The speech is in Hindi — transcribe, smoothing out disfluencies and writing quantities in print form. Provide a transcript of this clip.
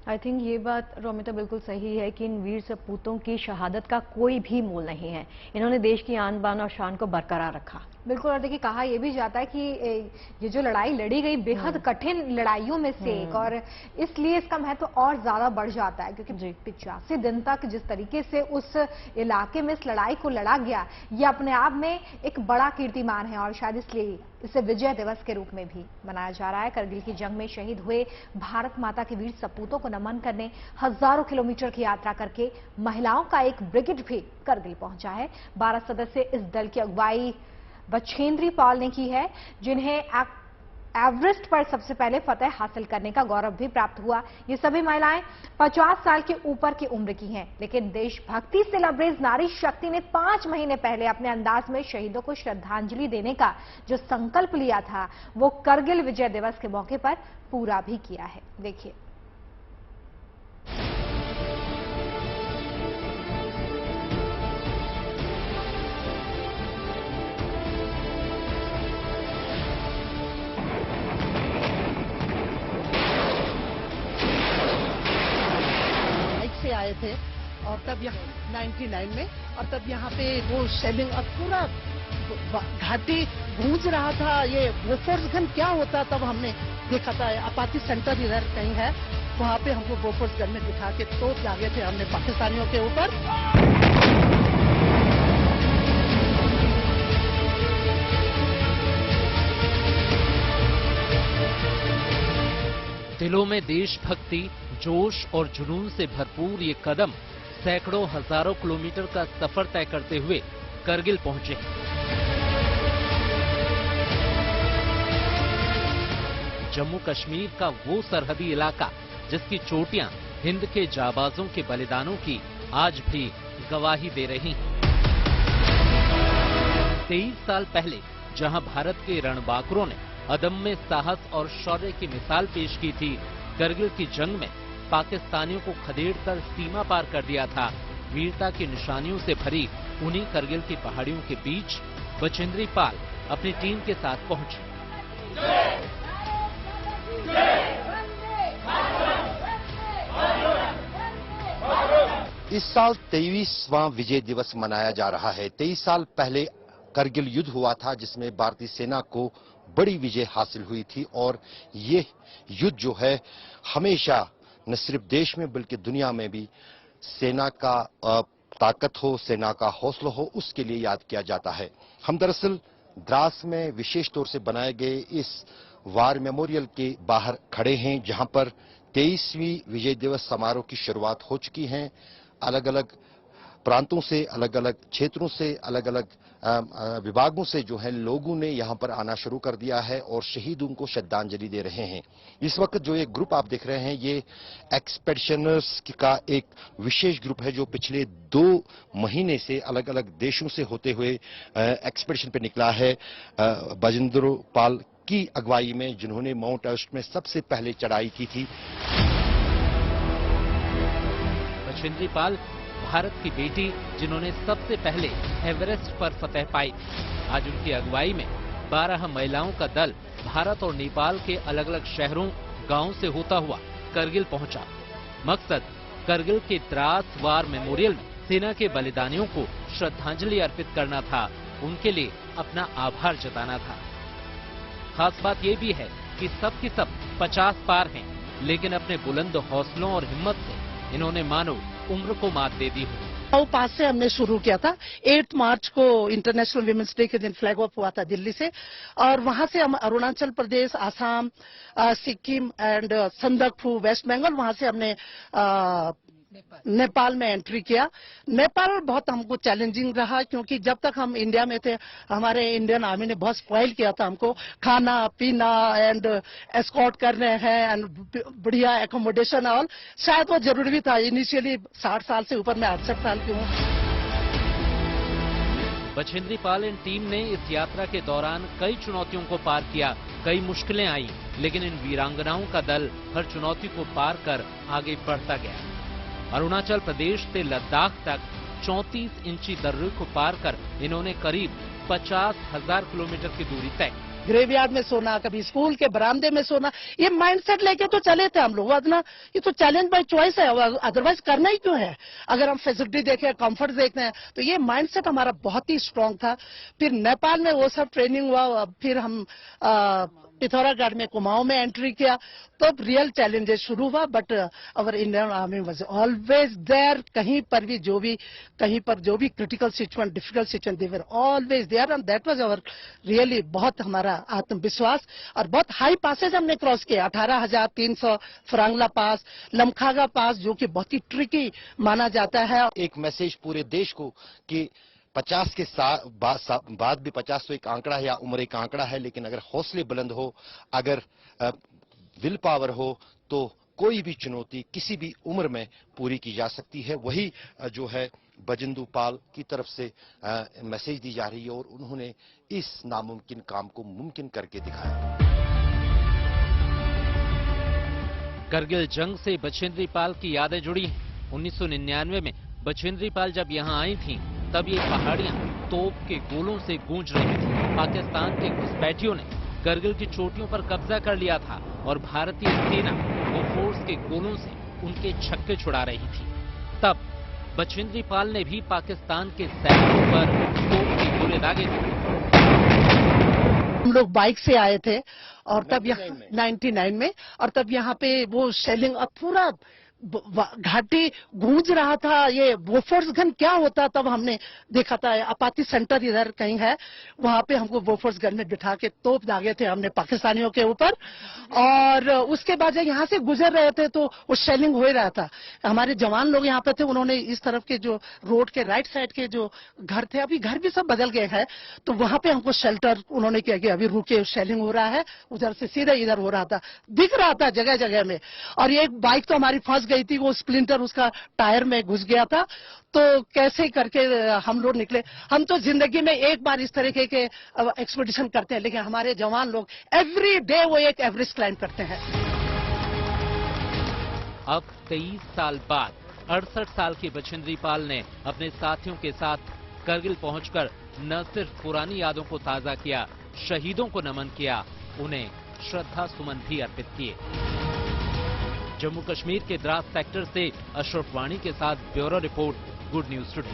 आई थिंक ये बात रोमिता बिल्कुल सही है कि इन वीर सपूतों की शहादत का कोई भी मोल नहीं है। इन्होंने देश की आन बान और शान को बरकरार रखा। बिल्कुल। और देखिए कहा यह भी जाता है कि ये जो लड़ाई लड़ी गई बेहद कठिन लड़ाइयों में से एक, और इसलिए इसका महत्व और ज्यादा बढ़ जाता है, क्योंकि 85 दिन तक जिस तरीके से उस इलाके में इस लड़ाई को लड़ा गया, ये अपने आप में एक बड़ा कीर्तिमान है। और शायद इसलिए इसे विजय दिवस के रूप में भी मनाया जा रहा है। करगिल की जंग में शहीद हुए भारत माता के वीर सपूतों को नमन करने हजारों किलोमीटर की यात्रा करके महिलाओं का एक ब्रिगेड भी करगिल पहुंचा है। 12 सदस्य इस दल की अगुवाई बछेंद्री पाल ने की है, जिन्हें एवरेस्ट पर सबसे पहले फतेह हासिल करने का गौरव भी प्राप्त हुआ। ये सभी महिलाएं 50 साल के ऊपर की उम्र की हैं, लेकिन देशभक्ति से लबरेज नारी शक्ति ने 5 महीने पहले अपने अंदाज में शहीदों को श्रद्धांजलि देने का जो संकल्प लिया था, वो करगिल विजय दिवस के मौके पर पूरा भी किया है। देखिए। आए थे और तब यहाँ 99 में, और तब यहाँ पे वो शेलिंग और पूरा घाटी गूंज रहा था। ये बोफोर्स गन क्या होता तब हमने देखा था। अपाची सेंटर इधर कहीं है, वहाँ पे हमको बोफोर्स गन में दिखा के तो जागे थे हमने पाकिस्तानियों के ऊपर। दिलों में देशभक्ति, जोश और जुनून से भरपूर ये कदम सैकड़ों हजारों किलोमीटर का सफर तय करते हुए करगिल पहुंचे। जम्मू कश्मीर का वो सरहदी इलाका जिसकी चोटियां हिंद के जाबाजों के बलिदानों की आज भी गवाही दे रही हैं। 23 साल पहले जहां भारत के रणबांकुरों ने अदम्य साहस और शौर्य की मिसाल पेश की थी, करगिल की जंग में पाकिस्तानियों को खदेड़कर सीमा पार कर दिया था। वीरता की निशानियों से भरी उन्हीं करगिल की पहाड़ियों के बीच बछेंद्री पाल अपनी टीम के साथ पहुंचे। इस साल 23वां विजय दिवस मनाया जा रहा है। 23 साल पहले करगिल युद्ध हुआ था, जिसमें भारतीय सेना को बड़ी विजय हासिल हुई थी, और ये युद्ध जो है हमेशा न सिर्फ देश में बल्कि दुनिया में भी सेना का ताकत हो, सेना का हौसला हो, उसके लिए याद किया जाता है। हम दरअसल द्रास में विशेष तौर से बनाए गए इस वार मेमोरियल के बाहर खड़े हैं, जहां पर 23वीं विजय दिवस समारोह की शुरुआत हो चुकी है। अलग अलग प्रांतों से, अलग अलग क्षेत्रों से, अलग अलग विभागों से जो है लोगों ने यहां पर आना शुरू कर दिया है और शहीदों को श्रद्धांजलि दे रहे हैं। इस वक्त जो ये ग्रुप आप देख रहे हैं, ये एक्सपेडिशनर्स का एक विशेष ग्रुप है जो पिछले 2 महीने से अलग अलग देशों से होते हुए एक्सपेडिशन पे निकला है बछेंद्री पाल की अगुवाई में, जिन्होंने माउंट एवरेस्ट में सबसे पहले चढ़ाई की थी। बछेंद्री पाल भारत की बेटी जिन्होंने सबसे पहले एवरेस्ट पर फतह पाई। आज उनकी अगुवाई में 12 महिलाओं का दल भारत और नेपाल के अलग अलग शहरों, गांवों से होता हुआ करगिल पहुंचा। मकसद करगिल के द्रास वार मेमोरियल में सेना के बलिदानियों को श्रद्धांजलि अर्पित करना था, उनके लिए अपना आभार जताना था। खास बात ये भी है कि सब की सब 50 पार हैं, लेकिन अपने बुलंद हौसलों और हिम्मत से इन्होंने मानो उम्र को मात दे दी हो। पास से हमने शुरू किया था। 8 मार्च को इंटरनेशनल विमेंस डे के दिन फ्लैग ऑफ हुआ था दिल्ली से, और वहां से हम अरुणाचल प्रदेश, आसाम, सिक्किम एंड संदकफू, वेस्ट बंगाल, वहां से हमने नेपाल में एंट्री किया। नेपाल बहुत हमको चैलेंजिंग रहा, क्योंकि जब तक हम इंडिया में थे हमारे इंडियन आर्मी ने बहुत स्पॉइल किया था हमको, खाना पीना एंड एस्कॉर्ट करने हैं एंड बढ़िया एकोमोडेशन ऑल। शायद वो जरूरी भी था। इनिशियली 60 साल से ऊपर, मैं 68 साल की हूँ। बछेंद्री पाल एंड टीम ने इस यात्रा के दौरान कई चुनौतियों को पार किया, कई मुश्किलें आई, लेकिन इन वीरांगनाओं का दल हर चुनौती को पार कर आगे बढ़ता गया। अरुणाचल प्रदेश से लद्दाख तक 34 इंची दर्रे को पार कर इन्होंने करीब 50,000 किलोमीटर की दूरी तय की। ग्रेवयार्ड में सोना, कभी स्कूल के बरामदे में सोना, ये माइंडसेट लेके तो चले थे हम लोग। वरना ये तो चैलेंज बाय चॉइस है, अदरवाइज करना ही क्यों है। अगर हम फैसिलिटी देखें, कंफर्ट देखते हैं, तो ये माइंडसेट हमारा बहुत ही स्ट्रांग था। फिर नेपाल में वो सब ट्रेनिंग हुआ, फिर हम पिथौरागढ़ में, कुमाऊं में एंट्री किया, तब रियल चैलेंजेस शुरू हुआ। But our Indian army was always there. कहीं पर भी जो भी critical situation, difficult situation, they were always there, and that was our really बहुत हमारा आत्मविश्वास। और बहुत हाई पासेज हमने क्रॉस किया, 18,300 फरांगला पास, लमखागा पास, जो कि बहुत ही ट्रिकी माना जाता है। एक मैसेज पूरे देश को कि 50 के बाद भी 50 तो एक आंकड़ा है या उम्र एक आंकड़ा है, लेकिन अगर हौसले बुलंद हो, अगर विल पावर हो, तो कोई भी चुनौती किसी भी उम्र में पूरी की जा सकती है। वही जो है बजिंदु पाल की तरफ से मैसेज दी जा रही है और उन्होंने इस नामुमकिन काम को मुमकिन करके दिखाया। करगिल जंग से बछेंद्री पाल की यादें जुड़ी हैं। 1999 में बछेंद्री पाल जब यहाँ आई थीं, तब ये पहाड़ियां तोप के गोलों से गूंज रही थी। पाकिस्तान के घुसपैठियों ने करगिल की चोटियों पर कब्जा कर लिया था और भारतीय सेना बोफोर्स के गोलों से उनके छक्के छुड़ा रही थी। तब बछेंद्री पाल ने भी पाकिस्तान के सैनिकों पर तोप के गोले दागे थे। हम लोग बाइक से आए थे और तब यहाँ 99 में, और तब यहाँ पे वो शेलिंग पूरा घाटी गूंज रहा था। ये बोफोर्स गन क्या होता, तब हमने देखा था। अपाची सेंटर इधर कहीं है, वहां पे हमको बोफोर्स गन में बिठा के तोप दागे थे हमने पाकिस्तानियों के ऊपर। और उसके बाद जब यहाँ से गुजर रहे थे तो वो शेलिंग हो ही रहा था। हमारे जवान लोग यहाँ पे थे, उन्होंने इस तरफ के जो रोड के राइट साइड के जो घर थे, अभी घर भी सब बदल गए हैं, तो वहां पे हमको शेल्टर उन्होंने किया कि अभी रुके, शेलिंग हो रहा है। उधर से सीधे इधर हो रहा था, दिख रहा था जगह जगह में। और ये एक बाइक तो हमारी फंस गई थी, वो स्प्लिंटर उसका टायर में घुस गया था। तो कैसे करके हम लोग निकले। हम तो जिंदगी में एक बार इस तरीके के एक्सपीडिशन करते हैं, लेकिन हमारे जवान लोग एवरी डे वो एक एवरेस्ट क्लाइंब करते हैं। अब 23 साल बाद 68 साल के बछेंद्री पाल ने अपने साथियों के साथ करगिल पहुंचकर न सिर्फ पुरानी यादों को ताजा किया, शहीदों को नमन किया, उन्हें श्रद्धा सुमन भी अर्पित किए। जम्मू कश्मीर के द्रास सेक्टर से अशरफ वाणी के साथ bureau report, good news today.